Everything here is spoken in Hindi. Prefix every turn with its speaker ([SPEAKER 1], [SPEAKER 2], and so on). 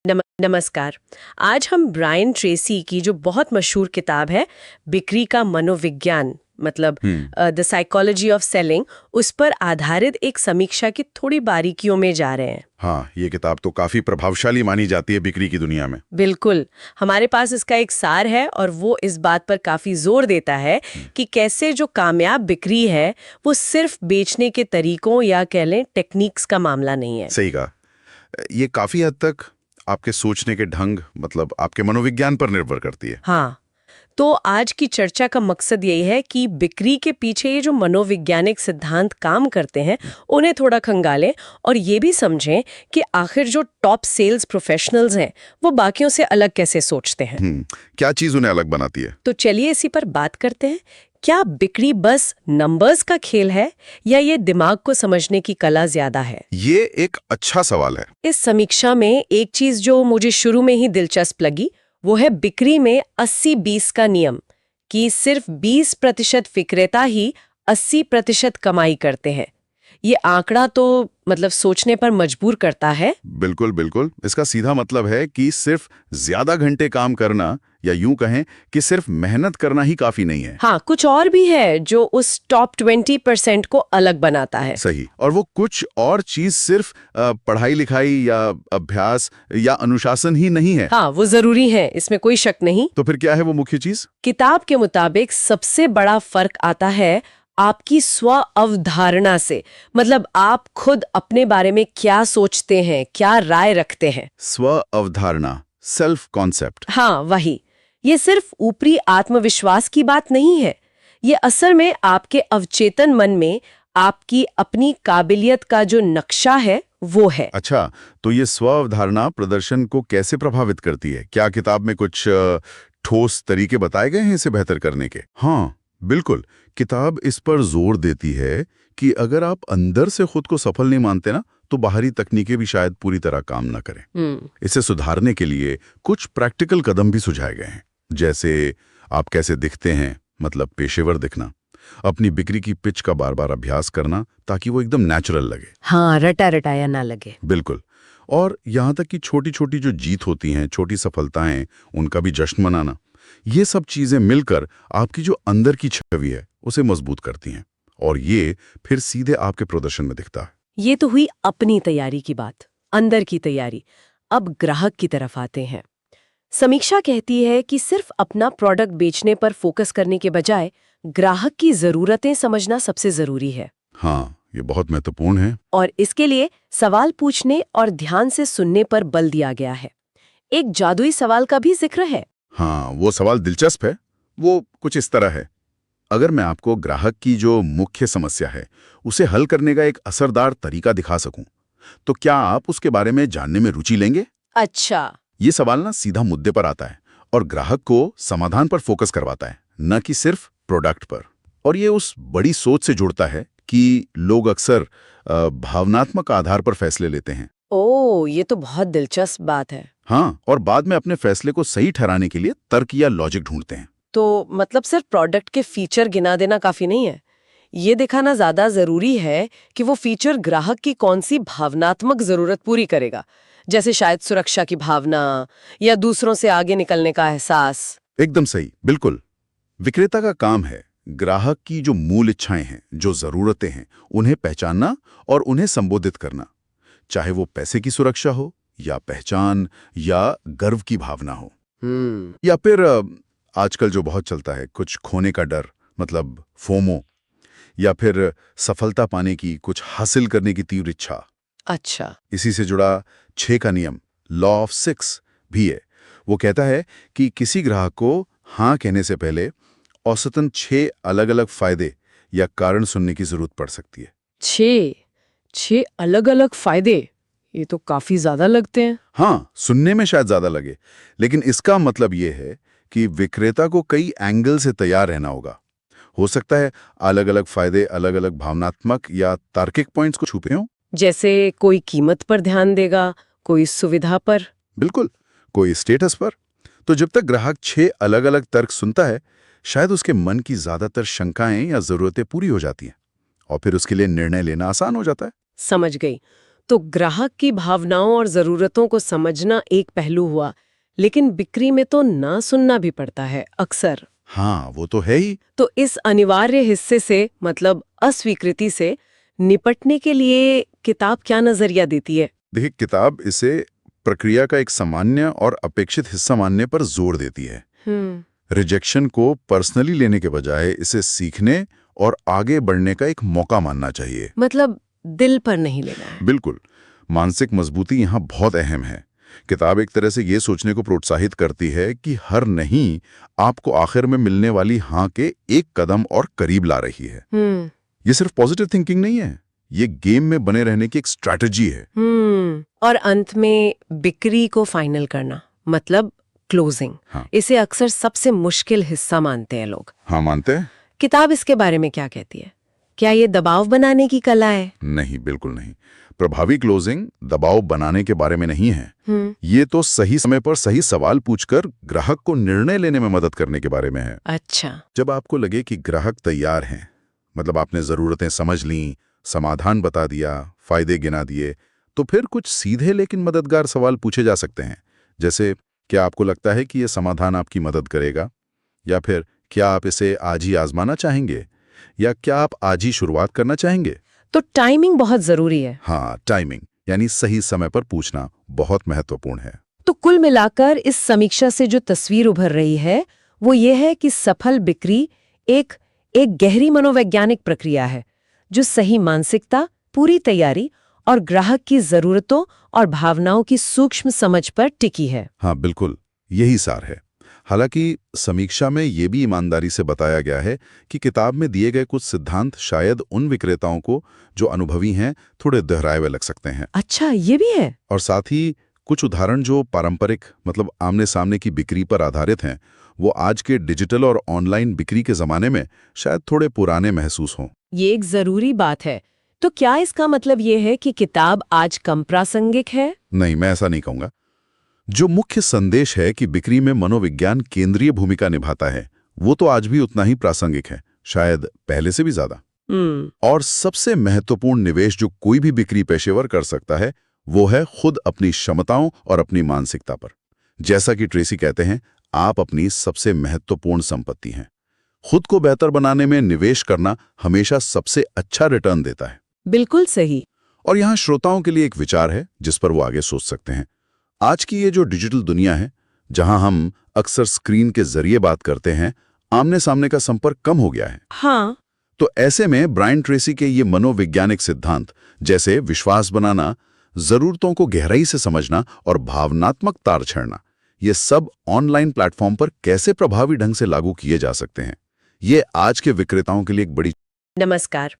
[SPEAKER 1] नमस्कार। आज हम ब्रायन ट्रेसी की जो बहुत मशहूर किताब है बिक्री का मनोविज्ञान मतलब द साइकोलॉजी ऑफ सेलिंग, उस पर आधारित एक समीक्षा की थोड़ी बारीकियों में जा रहे हैं।
[SPEAKER 2] हाँ, ये किताब तो काफी प्रभावशाली मानी जाती है बिक्री की दुनिया में।
[SPEAKER 1] बिल्कुल, हमारे पास इसका एक सार है और वो इस बात पर काफी जोर देता है कि कैसे जो कामयाब बिक्री है वो सिर्फ बेचने के तरीकों या कह लें टेक्निक्स का मामला नहीं है।
[SPEAKER 2] सही कहा। ये काफी हद तक आपके सोचने के ढंग मतलब आपके मनोविज्ञान पर निर्भर करती है।
[SPEAKER 1] हाँ, तो आज की चर्चा का मकसद यही है कि बिक्री के पीछे ये जो मनोवैज्ञानिक सिद्धांत काम करते हैं उन्हें थोड़ा खंगालें और ये भी समझें कि आखिर जो टॉप सेल्स प्रोफेशनल्स हैं वो बाकियों से अलग कैसे सोचते हैं।
[SPEAKER 2] क्या चीज उन्हें अलग बनाती है?
[SPEAKER 1] तो चलिए इसी पर बात करते हैं। क्या बिक्री बस नंबर्स का खेल है या ये दिमाग को समझने की कला ज्यादा है?
[SPEAKER 2] ये एक अच्छा सवाल है।
[SPEAKER 1] इस समीक्षा में एक चीज जो मुझे शुरू में ही दिलचस्प लगी वो है बिक्री में 80-20 का नियम, कि सिर्फ 20% विक्रेता ही 80% कमाई करते हैं। ये आंकड़ा तो मतलब सोचने पर मजबूर करता है।
[SPEAKER 2] बिल्कुल बिल्कुल। इसका सीधा मतलब है कि सिर्फ ज्यादा घंटे काम करना या यूं कहें कि सिर्फ मेहनत करना ही काफी नहीं है।
[SPEAKER 1] हाँ, कुछ और भी है जो उस टॉप 20% को अलग बनाता है।
[SPEAKER 2] सही। और वो कुछ और चीज सिर्फ पढ़ाई लिखाई या अभ्यास या अनुशासन ही नहीं है।
[SPEAKER 1] हाँ, वो जरूरी है, इसमें कोई शक नहीं।
[SPEAKER 2] तो फिर क्या है वो मुख्य चीज?
[SPEAKER 1] किताब के मुताबिक सबसे बड़ा फर्क आता है आपकी स्व अवधारणा से, मतलब आप खुद अपने बारे में क्या सोचते हैं, क्या राय रखते हैं।
[SPEAKER 2] स्व अवधारणा, सेल्फ कॉन्सेप्ट।
[SPEAKER 1] हाँ, वही। ये सिर्फ ऊपरी आत्मविश्वास की बात नहीं है, ये असल में आपके अवचेतन मन में आपकी अपनी काबिलियत का जो नक्शा है वो है।
[SPEAKER 2] अच्छा, तो ये स्व अवधारणा प्रदर्शन को कैसे प्रभावित करती है? क्या किताब में कुछ ठोस तरीके बताए गए हैं इसे बेहतर करने के? हाँ, बिल्कुल। किताब इस पर जोर देती है कि अगर आप अंदर से खुद को सफल नहीं मानते ना, तो बाहरी तकनीकें भी शायद पूरी तरह काम ना करें। इसे सुधारने के लिए कुछ प्रैक्टिकल कदम भी सुझाए गए हैं, जैसे आप कैसे दिखते हैं, मतलब पेशेवर दिखना, अपनी बिक्री की पिच का बार बार अभ्यास करना ताकि वो एकदम नेचुरल लगे।
[SPEAKER 1] हाँ, रटा रटाया ना लगे।
[SPEAKER 2] बिल्कुल। और यहाँ तक कि छोटी छोटी जो जीत होती हैं, छोटी सफलताएं, उनका भी जश्न मनाना, ये सब चीजें मिलकर आपकी जो अंदर की छवि है उसे मजबूत करती हैं और ये फिर सीधे आपके प्रदर्शन में दिखता है।
[SPEAKER 1] ये तो हुई अपनी तैयारी की बात, अंदर की तैयारी। अब ग्राहक की तरफ आते हैं। समीक्षा कहती है कि सिर्फ अपना प्रोडक्ट बेचने पर फोकस करने के बजाय ग्राहक की जरूरतें समझना सबसे जरूरी है।
[SPEAKER 2] हाँ, ये बहुत महत्वपूर्ण है।
[SPEAKER 1] और इसके लिए सवाल पूछने और ध्यान से सुनने पर बल दिया गया है। एक जादुई सवाल का भी जिक्र है।
[SPEAKER 2] हाँ, वो सवाल दिलचस्प है। वो कुछ इस तरह है, अगर मैं आपको ग्राहक की जो मुख्य समस्या है उसे हल करने का एक असरदार तरीका दिखा सकूं, तो क्या आप उसके बारे में जानने में रुचि लेंगे?
[SPEAKER 1] अच्छा।
[SPEAKER 2] ये सवाल ना सीधा मुद्दे पर आता है और ग्राहक को समाधान पर फोकस करवाता है, न कि सिर्फ प्रोडक्ट पर। और ये उस बड़ी सोच से जुड़ता है कि लोग अक्सर भावनात्मक आधार पर फैसले लेते हैं।
[SPEAKER 1] ओह, ये तो बहुत दिलचस्प बात है।
[SPEAKER 2] हाँ, और बाद में अपने फैसले को सही ठहराने के लिए तर्क या लॉजिक ढूंढते हैं।
[SPEAKER 1] तो मतलब सिर्फ प्रोडक्ट के फीचर गिना देना काफी नहीं है, ये दिखाना ज्यादा जरूरी है कि वो फीचर ग्राहक की कौन सी भावनात्मक जरूरत पूरी करेगा, जैसे शायद सुरक्षा की भावना या दूसरों से आगे निकलने का एहसास।
[SPEAKER 2] एकदम सही, बिल्कुल। विक्रेता का काम है ग्राहक की जो मूल इच्छाएं हैं, जो जरूरतें हैं, उन्हें पहचानना और उन्हें संबोधित करना, चाहे वो पैसे की सुरक्षा हो या पहचान या गर्व की भावना हो, या फिर आजकल जो बहुत चलता है कुछ खोने का डर, मतलब फोमो, या फिर सफलता पाने की, कुछ हासिल करने की तीव्र इच्छा।
[SPEAKER 1] अच्छा।
[SPEAKER 2] इसी से जुड़ा 6 का नियम, लॉ ऑफ 6 भी है। वो कहता है कि किसी ग्राहक को हाँ कहने से पहले औसतन 6 अलग अलग फायदे या कारण सुनने की जरूरत पड़ सकती है।
[SPEAKER 1] 6 अलग अलग फायदे, ये तो काफी ज्यादा लगते हैं।
[SPEAKER 2] हाँ, सुनने में शायद ज्यादा लगे, लेकिन इसका मतलब ये है कि विक्रेता को कई एंगल से तैयार रहना होगा। हो सकता है अलग अलग फायदे अलग अलग भावनात्मक या तार्किक पॉइंट्स को छुपे हों।
[SPEAKER 1] जैसे कोई कीमत पर ध्यान देगा, कोई सुविधा पर।
[SPEAKER 2] बिल्कुल, कोई स्टेटस पर। तो जब तक ग्राहक 6 अलग अलग तर्क सुनता है, शायद उसके मन की ज्यादातर शंकाएं या जरूरतें पूरी हो जाती हैं और फिर उसके लिए निर्णय लेना आसान हो जाता है।
[SPEAKER 1] समझ गई। तो ग्राहक की भावनाओं और जरूरतों को समझना एक पहलू हुआ, लेकिन बिक्री में तो ना सुनना भी पड़ता है अक्सर।
[SPEAKER 2] हाँ, वो तो है ही।
[SPEAKER 1] तो इस अनिवार्य हिस्से से, मतलब अस्वीकृति से निपटने के लिए किताब क्या नजरिया देती है?
[SPEAKER 2] देखिए, किताब इसे प्रक्रिया का एक सामान्य और अपेक्षित हिस्सा मानने पर जोर देती है। रिजेक्शन को पर्सनली लेने के बजाय इसे सीखने और आगे बढ़ने का एक मौका मानना चाहिए।
[SPEAKER 1] मतलब दिल पर नहीं लेना है।
[SPEAKER 2] बिल्कुल। मानसिक मजबूती यहाँ बहुत अहम है। किताब एक तरह से ये सोचने को प्रोत्साहित करती है कि हर नहीं आपको आखिर में मिलने वाली हाँ के एक कदम और करीब ला रही है। ये सिर्फ पॉजिटिव थिंकिंग नहीं है, ये गेम में बने रहने की एक स्ट्रैटेजी है।
[SPEAKER 1] और अंत में बिक्री को फाइनल करना, मतलब क्लोजिंग।
[SPEAKER 2] हाँ।
[SPEAKER 1] इसे अक्सर सबसे मुश्किल हिस्सा मानते हैं लोग।
[SPEAKER 2] हाँ, मानते हैं?
[SPEAKER 1] किताब इसके बारे में क्या कहती है? क्या ये दबाव बनाने की कला है?
[SPEAKER 2] नहीं, बिल्कुल नहीं। प्रभावी क्लोजिंग दबाव बनाने के बारे में नहीं है। ये तो सही समय पर सही सवाल पूछकर ग्राहक को निर्णय लेने में मदद करने के बारे में है।
[SPEAKER 1] अच्छा।
[SPEAKER 2] जब आपको लगे कि ग्राहक तैयार हैं, मतलब आपने जरूरतें समझ लीं, समाधान बता दिया, फायदे गिना दिए, तो फिर कुछ सीधे लेकिन मददगार सवाल पूछे जा सकते हैं। जैसे, क्या आपको लगता है कि यह समाधान आपकी मदद करेगा? या फिर क्या आप इसे आज ही आजमाना चाहेंगे? या क्या आप आज ही शुरुआत करना चाहेंगे?
[SPEAKER 1] तो टाइमिंग बहुत जरूरी है।
[SPEAKER 2] हाँ, टाइमिंग यानी सही समय पर पूछना बहुत महत्वपूर्ण है।
[SPEAKER 1] तो कुल मिलाकर इस समीक्षा से जो तस्वीर उभर रही है वो ये है कि सफल बिक्री एक गहरी मनोवैज्ञानिक प्रक्रिया है जो सही मानसिकता, पूरी तैयारी और ग्राहक की जरूरतों और भावनाओं की सूक्ष्म समझ पर टिकी है।
[SPEAKER 2] हाँ, बिल्कुल, यही सार है। हालांकि समीक्षा में ये भी ईमानदारी से बताया गया है कि किताब में दिए गए कुछ सिद्धांत शायद उन विक्रेताओं को जो अनुभवी हैं थोड़े दोहराए हुए लग सकते हैं।
[SPEAKER 1] अच्छा, ये भी है।
[SPEAKER 2] और साथ ही कुछ उदाहरण जो पारंपरिक, मतलब आमने सामने की बिक्री पर आधारित हैं, वो आज के डिजिटल और ऑनलाइन बिक्री के जमाने में शायद थोड़े पुराने महसूस हों।
[SPEAKER 1] ये एक जरूरी बात है। तो क्या इसका मतलब ये है कि किताब आज कम प्रासंगिक है?
[SPEAKER 2] नहीं, मैं ऐसा नहीं कहूंगा। जो मुख्य संदेश है कि बिक्री में मनोविज्ञान केंद्रीय भूमिका निभाता है, वो तो आज भी उतना ही प्रासंगिक है, शायद पहले से भी ज्यादा। और सबसे महत्वपूर्ण निवेश जो कोई भी बिक्री पेशेवर कर सकता है वो है खुद अपनी क्षमताओं और अपनी मानसिकता पर। जैसा कि ट्रेसी कहते हैं, आप अपनी सबसे महत्वपूर्ण संपत्ति हैं। खुद को बेहतर बनाने में निवेश करना हमेशा सबसे अच्छा रिटर्न देता है।
[SPEAKER 1] बिल्कुल सही।
[SPEAKER 2] और यहाँ श्रोताओं के लिए एक विचार है जिस पर वो आगे सोच सकते हैं। आज की ये जो डिजिटल दुनिया है, जहां हम अक्सर स्क्रीन के जरिए बात करते हैं, आमने सामने का संपर्क कम हो गया है।
[SPEAKER 1] हाँ।
[SPEAKER 2] तो ऐसे में ब्रायन ट्रेसी के ये मनोवैज्ञानिक सिद्धांत, जैसे विश्वास बनाना, जरूरतों को गहराई से समझना और भावनात्मक तार छेड़ना, ये सब ऑनलाइन प्लेटफॉर्म पर कैसे प्रभावी ढंग से लागू किए जा सकते हैं, ये आज के विक्रेताओं के लिए एक बड़ी।
[SPEAKER 1] नमस्कार,